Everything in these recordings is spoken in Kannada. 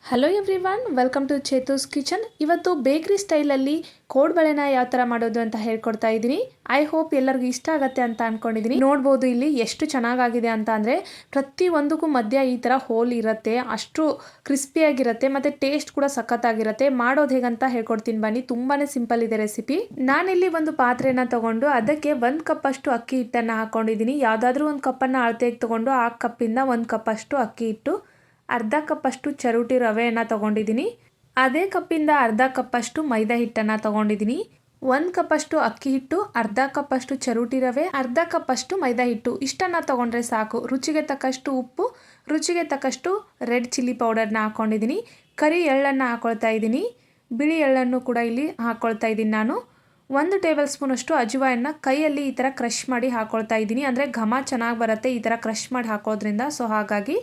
Hello everyone, welcome to Chethu's kitchen. ಇವತ್ತು ಬೇಕ್ರಿ ಸ್ಟೈಲಲ್ಲಿ ಕೋಡ್ಬಳೆನ ಯಾವ ಥರ ಮಾಡೋದು ಅಂತ ಹೇಳ್ಕೊಡ್ತಾ ಇದ್ದೀನಿ. ಐ ಹೋಪ್ ಎಲ್ಲರಿಗೂ ಇಷ್ಟ ಆಗುತ್ತೆ ಅಂತ ಅಂದ್ಕೊಂಡಿದ್ದೀನಿ. ನೋಡ್ಬೋದು ಇಲ್ಲಿ ಎಷ್ಟು ಚೆನ್ನಾಗಾಗಿದೆ ಅಂತ ಅಂದರೆ ಪ್ರತಿಯೊಂದಕ್ಕೂ ಮಧ್ಯ ಈ ಥರ ಹೋಲ್ ಇರುತ್ತೆ. ಅಷ್ಟು ಕ್ರಿಸ್ಪಿಯಾಗಿರುತ್ತೆ ಮತ್ತು ಟೇಸ್ಟ್ ಕೂಡ ಸಖತ್ತಾಗಿರುತ್ತೆ. ಮಾಡೋದು ಹೇಗಂತ ಹೇಳ್ಕೊಡ್ತೀನಿ ಬನ್ನಿ. ತುಂಬಾ ಸಿಂಪಲ್ ಇದೆ ರೆಸಿಪಿ. ನಾನಿಲ್ಲಿ ಒಂದು ಪಾತ್ರೆನ ತಗೊಂಡು ಅದಕ್ಕೆ 1 ಕಪ್ ಅಷ್ಟು ಅಕ್ಕಿ ಹಿಟ್ಟನ್ನು ಹಾಕೊಂಡಿದ್ದೀನಿ. ಯಾವುದಾದ್ರೂ ಒಂದು ಕಪ್ಪನ್ನು ಅಳತೆಗೆ ತಗೊಂಡು ಆ ಕಪ್ಪಿಂದ 1 ಕಪ್ ಅಷ್ಟು ಅಕ್ಕಿ ಹಿಟ್ಟು, ಅರ್ಧ ಕಪ್ ಅಷ್ಟು ಚರುಟಿ ರವೆಯನ್ನು ತಗೊಂಡಿದ್ದೀನಿ. ಅದೇ ಕಪ್ಪಿಂದ ಅರ್ಧ ಕಪ್ ಅಷ್ಟು ಮೈದಾ ಹಿಟ್ಟನ್ನು ತಗೊಂಡಿದ್ದೀನಿ. 1 ಕಪ್ ಅಷ್ಟು ಅಕ್ಕಿ ಹಿಟ್ಟು, ಅರ್ಧ ಕಪ್ ಅಷ್ಟು ಚರುಟಿ ರವೆ, ಅರ್ಧ ಕಪ್ ಅಷ್ಟು ಮೈದಾ ಹಿಟ್ಟು, ಇಷ್ಟನ್ನು ತಗೊಂಡ್ರೆ ಸಾಕು. ರುಚಿಗೆ ತಕ್ಕಷ್ಟು ಉಪ್ಪು, ರುಚಿಗೆ ತಕ್ಕಷ್ಟು ರೆಡ್ ಚಿಲ್ಲಿ ಪೌಡರ್ನ ಹಾಕ್ಕೊಂಡಿದ್ದೀನಿ. ಕರಿ ಎಳ್ಳನ್ನು ಹಾಕ್ಕೊಳ್ತಾ ಇದ್ದೀನಿ. ಬಿಳಿ ಎಳ್ಳನ್ನು ಕೂಡ ಇಲ್ಲಿ ಹಾಕ್ಕೊಳ್ತಾ ಇದ್ದೀನಿ ನಾನು. 1 ಟೇಬಲ್ ಸ್ಪೂನ್ ಅಷ್ಟು ಅಜವಾಯನ್ನು ಕೈಯಲ್ಲಿ ಈ ಥರ ಕ್ರಷ್ ಮಾಡಿ ಹಾಕ್ಕೊಳ್ತಾ ಇದ್ದೀನಿ. ಅಂದರೆ ಘಮ ಚೆನ್ನಾಗಿ ಬರುತ್ತೆ ಈ ಥರ ಕ್ರಷ್ ಮಾಡಿ ಹಾಕೋದ್ರಿಂದ. ಸೊ ಹಾಗಾಗಿ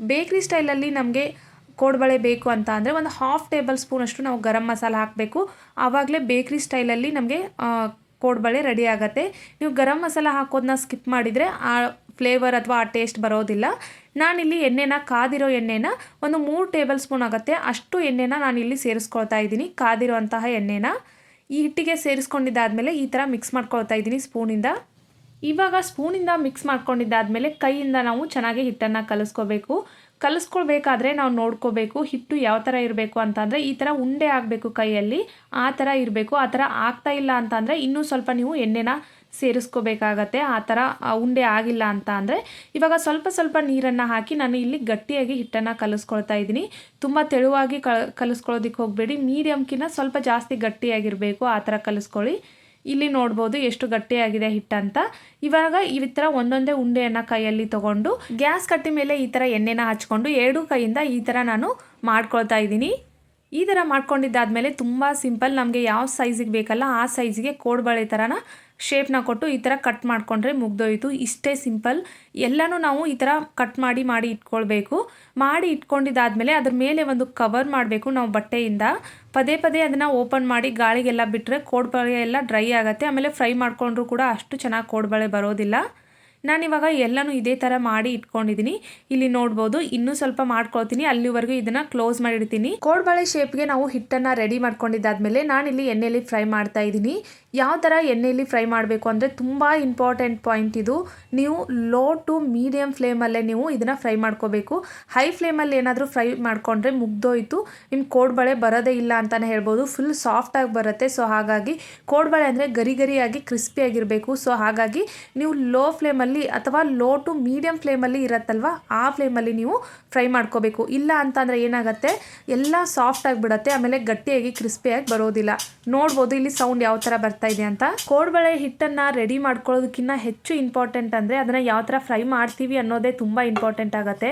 ಬೇಕ್ರಿ ಸ್ಟೈಲಲ್ಲಿ ನಮಗೆ ಕೋಡ್ಬಳೆ ಬೇಕು ಅಂತ ಅಂದರೆ 1/2 ಟೇಬಲ್ ಸ್ಪೂನ್ ಅಷ್ಟು ನಾವು ಗರಂ ಮಸಾಲ ಹಾಕಬೇಕು. ಆವಾಗಲೇ ಬೇಕ್ರಿ ಸ್ಟೈಲಲ್ಲಿ ನಮಗೆ ಕೋಡ್ಬಳೆ ರೆಡಿ ಆಗುತ್ತೆ. ನೀವು ಗರಂ ಮಸಾಲ ಹಾಕೋದನ್ನ ಸ್ಕಿಪ್ ಮಾಡಿದರೆ ಆ ಫ್ಲೇವರ್ ಅಥವಾ ಆ ಟೇಸ್ಟ್ ಬರೋದಿಲ್ಲ. ನಾನಿಲ್ಲಿ ಎಣ್ಣೆನ, ಕಾದಿರೋ ಎಣ್ಣೆನ 3 ಟೇಬಲ್ ಸ್ಪೂನ್ ಆಗುತ್ತೆ ಅಷ್ಟು ಎಣ್ಣೆನ ನಾನಿಲ್ಲಿ ಸೇರಿಸ್ಕೊಳ್ತಾ ಇದ್ದೀನಿ. ಕಾದಿರೋ ಅಂತಹ ಎಣ್ಣೆನ ಈ ಹಿಟ್ಟಿಗೆ ಸೇರಿಸ್ಕೊಂಡಿದ್ದಾದಮೇಲೆ ಈ ಥರ ಮಿಕ್ಸ್ ಮಾಡ್ಕೊಳ್ತಾ ಇದ್ದೀನಿ ಸ್ಪೂನಿಂದ. ಇವಾಗ ಸ್ಪೂನಿಂದ ಮಿಕ್ಸ್ ಮಾಡ್ಕೊಂಡಿದ್ದಾದಮೇಲೆ ಕೈಯಿಂದ ನಾವು ಚೆನ್ನಾಗಿ ಹಿಟ್ಟನ್ನು ಕಲಿಸ್ಕೊಳ್ಬೇಕಾದ್ರೆ ನಾವು ನೋಡ್ಕೋಬೇಕು ಹಿಟ್ಟು ಯಾವ ಥರ ಇರಬೇಕು ಅಂತಂದರೆ ಈ ಥರ ಉಂಡೆ ಆಗಬೇಕು ಕೈಯಲ್ಲಿ, ಆ ಥರ ಇರಬೇಕು. ಆ ಥರ ಆಗ್ತಾ ಇಲ್ಲ ಅಂತಂದರೆ ಇನ್ನೂ ಸ್ವಲ್ಪ ನೀವು ಎಣ್ಣೆನ ಸೇರಿಸ್ಕೋಬೇಕಾಗತ್ತೆ. ಆ ಥರ ಉಂಡೆ ಆಗಿಲ್ಲ ಅಂತ ಅಂದರೆ ಇವಾಗ ಸ್ವಲ್ಪ ನೀರನ್ನು ಹಾಕಿ ನಾನು ಇಲ್ಲಿ ಗಟ್ಟಿಯಾಗಿ ಹಿಟ್ಟನ್ನು ಕಲಿಸ್ಕೊಳ್ತಾ ಇದ್ದೀನಿ. ತುಂಬ ತೆಳುವಾಗಿ ಕಲಿಸ್ಕೊಳ್ಳೋದಕ್ಕೆ ಹೋಗಬೇಡಿ, ಮೀಡಿಯಮ್ಕಿಂತ ಸ್ವಲ್ಪ ಜಾಸ್ತಿ ಗಟ್ಟಿಯಾಗಿರಬೇಕು, ಆ ಥರ ಕಲಿಸ್ಕೊಳ್ಳಿ. ಇಲ್ಲಿ ನೋಡ್ಬೋದು ಎಷ್ಟು ಗಟ್ಟಿಯಾಗಿದೆ ಹಿಟ್ಟಂತ. ಇವಾಗ ಈ ಥರ ಒಂದೊಂದೇ ಉಂಡೆಯನ್ನು ಕೈಯಲ್ಲಿ ತಗೊಂಡು ಗ್ಯಾಸ್ ಕಟ್ಟಿ ಮೇಲೆ ಈ ಥರ ಎಣ್ಣೆನ ಹಚ್ಕೊಂಡು 2 ಕೈಯಿಂದ ಈ ಥರ ನಾನು ಮಾಡ್ಕೊಳ್ತಾ ಇದ್ದೀನಿ. ಈ ಥರ ಮಾಡ್ಕೊಂಡಿದ್ದಾದಮೇಲೆ ತುಂಬ ಸಿಂಪಲ್, ನಮಗೆ ಯಾವ ಸೈಜಿಗೆ ಬೇಕಲ್ಲ ಆ ಸೈಜಿಗೆ ಕೋಡ್ಬಳೆ ಥರನ ಶೇಪ್ನ ಕೊಟ್ಟು ಈ ಥರ ಕಟ್ ಮಾಡಿಕೊಂಡ್ರೆ ಮುಗ್ದೋಯ್ತು. ಇಷ್ಟೇ ಸಿಂಪಲ್. ಎಲ್ಲನೂ ನಾವು ಈ ಥರ ಕಟ್ ಮಾಡಿ ಇಟ್ಕೊಳ್ಬೇಕು. ಮಾಡಿ ಇಟ್ಕೊಂಡಿದ್ದಾದಮೇಲೆ ಅದ್ರ ಮೇಲೆ ಒಂದು ಕವರ್ ಮಾಡಬೇಕು ನಾವು ಬಟ್ಟೆಯಿಂದ. ಪದೇ ಅದನ್ನು ಓಪನ್ ಮಾಡಿ ಗಾಳಿಗೆಲ್ಲ ಬಿಟ್ಟರೆ ಕೋಡ್ಬಳೆ ಎಲ್ಲ ಡ್ರೈ ಆಗುತ್ತೆ. ಆಮೇಲೆ ಫ್ರೈ ಮಾಡಿಕೊಂಡ್ರೂ ಕೂಡ ಅಷ್ಟು ಚೆನ್ನಾಗಿ ಕೋಡ್ಬಳೆ ಬರೋದಿಲ್ಲ. ನಾನಿವಾಗ ಎಲ್ಲನೂ ಇದೇ ಥರ ಮಾಡಿ ಇಟ್ಕೊಂಡಿದ್ದೀನಿ. ಇಲ್ಲಿ ನೋಡ್ಬೋದು ಇನ್ನೂ ಸ್ವಲ್ಪ ಮಾಡ್ಕೊಳ್ತೀನಿ, ಅಲ್ಲಿವರೆಗೂ ಇದನ್ನು ಕ್ಲೋಸ್ ಮಾಡಿಡ್ತೀನಿ. ಕೋಡ್ಬಳೆ ಶೇಪ್ಗೆ ನಾವು ಹಿಟ್ಟನ್ನು ರೆಡಿ ಮಾಡ್ಕೊಂಡಿದ್ದಾದಮೇಲೆ ನಾನಿಲ್ಲಿ ಎಣ್ಣೆಯಲ್ಲಿ ಫ್ರೈ ಮಾಡ್ತಾ ಇದ್ದೀನಿ. ಯಾವ ಥರ ಎಣ್ಣೆಯಲ್ಲಿ ಫ್ರೈ ಮಾಡಬೇಕು ಅಂದರೆ ತುಂಬ ಇಂಪಾರ್ಟೆಂಟ್ ಪಾಯಿಂಟ್ ಇದು. ನೀವು ಲೋ ಟು ಮೀಡಿಯಮ್ ಫ್ಲೇಮಲ್ಲೇ ನೀವು ಇದನ್ನು ಫ್ರೈ ಮಾಡ್ಕೋಬೇಕು. ಹೈ ಫ್ಲೇಮಲ್ಲಿ ಏನಾದರೂ ಫ್ರೈ ಮಾಡಿಕೊಂಡ್ರೆ ಮುಗ್ದೋಯ್ತು, ನಿಮ್ಮ ಕೋಡ್ಬಳೆ ಬರೋದೇ ಇಲ್ಲ ಅಂತಲೇ ಹೇಳ್ಬೋದು. ಫುಲ್ ಸಾಫ್ಟಾಗಿ ಬರುತ್ತೆ. ಸೊ ಹಾಗಾಗಿ ಕೋಡ್ಬಳೆ ಅಂದರೆ ಗರಿಯಾಗಿ ಕ್ರಿಸ್ಪಿಯಾಗಿರಬೇಕು. ಸೊ ಹಾಗಾಗಿ ನೀವು ಲೋ ಫ್ಲೇಮಲ್ಲಿ ಅಥವಾ ಲೋ ಟು ಮೀಡಿಯಂ ಫ್ಲೇಮಲ್ಲಿ ಇರುತ್ತಲ್ವ ಆ ಫ್ಲೇಮಲ್ಲಿ ನೀವು ಫ್ರೈ ಮಾಡ್ಕೋಬೇಕು. ಇಲ್ಲ ಅಂತಂದರೆ ಏನಾಗುತ್ತೆ, ಎಲ್ಲ ಸಾಫ್ಟ್ ಆಗಿಬಿಡುತ್ತೆ, ಆಮೇಲೆ ಗಟ್ಟಿಯಾಗಿ ಕ್ರಿಸ್ಪಿಯಾಗಿ ಬರೋದಿಲ್ಲ. ನೋಡ್ಬೋದು ಇಲ್ಲಿ ಸೌಂಡ್ ಯಾವ ಥರ ಬರ್ತಾ ಇದೆ ಅಂತ. ಕೋಡ್ಬಳೆ ಹಿಟ್ಟನ್ನು ರೆಡಿ ಮಾಡ್ಕೊಳ್ಳೋದಕ್ಕಿಂತ ಹೆಚ್ಚು ಇಂಪಾರ್ಟೆಂಟ್ ಅಂದರೆ ಅದನ್ನು ಯಾವ ಥರ ಫ್ರೈ ಮಾಡ್ತೀವಿ ಅನ್ನೋದೇ ತುಂಬ ಇಂಪಾರ್ಟೆಂಟ್ ಆಗುತ್ತೆ.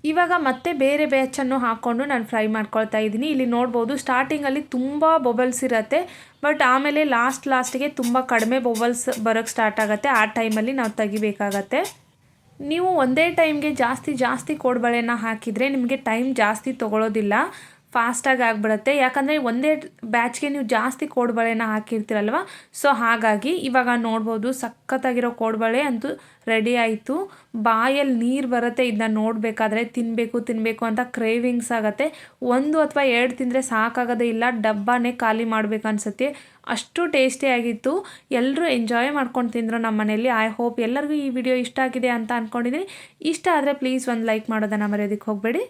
ಇವಾಗ ಮತ್ತೆ ಬೇರೆ ಬ್ಯಾಚನ್ನು ಹಾಕ್ಕೊಂಡು ನಾನು ಫ್ರೈ ಮಾಡ್ಕೊಳ್ತಾ ಇದ್ದೀನಿ. ಇಲ್ಲಿ ನೋಡ್ಬೋದು ಸ್ಟಾರ್ಟಿಂಗಲ್ಲಿ ತುಂಬ ಬಬಲ್ಸ್ ಇರುತ್ತೆ, ಬಟ್ ಆಮೇಲೆ ಲಾಸ್ಟಿಗೆ ತುಂಬ ಕಡಿಮೆ ಬಬಲ್ಸ್ ಬರೋಕ್ಕೆ ಸ್ಟಾರ್ಟ್ ಆಗುತ್ತೆ. ಆ ಟೈಮಲ್ಲಿ ನಾವು ತೆಗಿಬೇಕಾಗತ್ತೆ. ನೀವು ಒಂದೇ ಟೈಮ್ಗೆ ಜಾಸ್ತಿ ಕೋಡ್ಬಳೆನ ಹಾಕಿದರೆ ನಿಮಗೆ ಟೈಮ್ ಜಾಸ್ತಿ ತೊಗೊಳ್ಳೋದಿಲ್ಲ, ಫಾಸ್ಟಾಗಿ ಆಗಿಬಿಡುತ್ತೆ. ಯಾಕಂದರೆ ಒಂದೇ ಬ್ಯಾಚ್ಗೆ ನೀವು ಜಾಸ್ತಿ ಕೋಡ್ಬಳೆನ ಹಾಕಿರ್ತೀರಲ್ವ. ಸೊ ಹಾಗಾಗಿ ಇವಾಗ ನೋಡ್ಬೋದು ಸಖತ್ತಾಗಿರೋ ಕೋಡ್ಬಳೆ ಅಂತೂ ರೆಡಿ ಆಯಿತು. ಬಾಯಲ್ಲಿ ನೀರು ಬರುತ್ತೆ ಇದನ್ನ ನೋಡಬೇಕಾದ್ರೆ. ತಿನ್ನಬೇಕು ಅಂತ ಕ್ರೇವಿಂಗ್ಸ್ ಆಗುತ್ತೆ. 1 ಅಥವಾ 2 ತಿಂದರೆ ಸಾಕಾಗೋದೇ ಇಲ್ಲ, ಡಬ್ಬನೇ ಖಾಲಿ ಮಾಡಬೇಕು ಅನಿಸುತ್ತೆ, ಅಷ್ಟು ಟೇಸ್ಟಿಯಾಗಿತ್ತು. ಎಲ್ಲರೂ ಎಂಜಾಯ್ ಮಾಡ್ಕೊಂಡು ತಿಂದರು ನಮ್ಮ ಮನೆಯಲ್ಲಿ. ಐ ಹೋಪ್ ಎಲ್ಲರಿಗೂ ಈ ವಿಡಿಯೋ ಇಷ್ಟ ಆಗಿದೆ ಅಂತ ಅಂದ್ಕೊಂಡಿದ್ದೀನಿ. ಇಷ್ಟ ಆದರೆ ಪ್ಲೀಸ್ ಒಂದು ಲೈಕ್ ಮಾಡೋದನ್ನು ಮರೆಯೋದಕ್ಕೆ ಹೋಗಬೇಡಿ.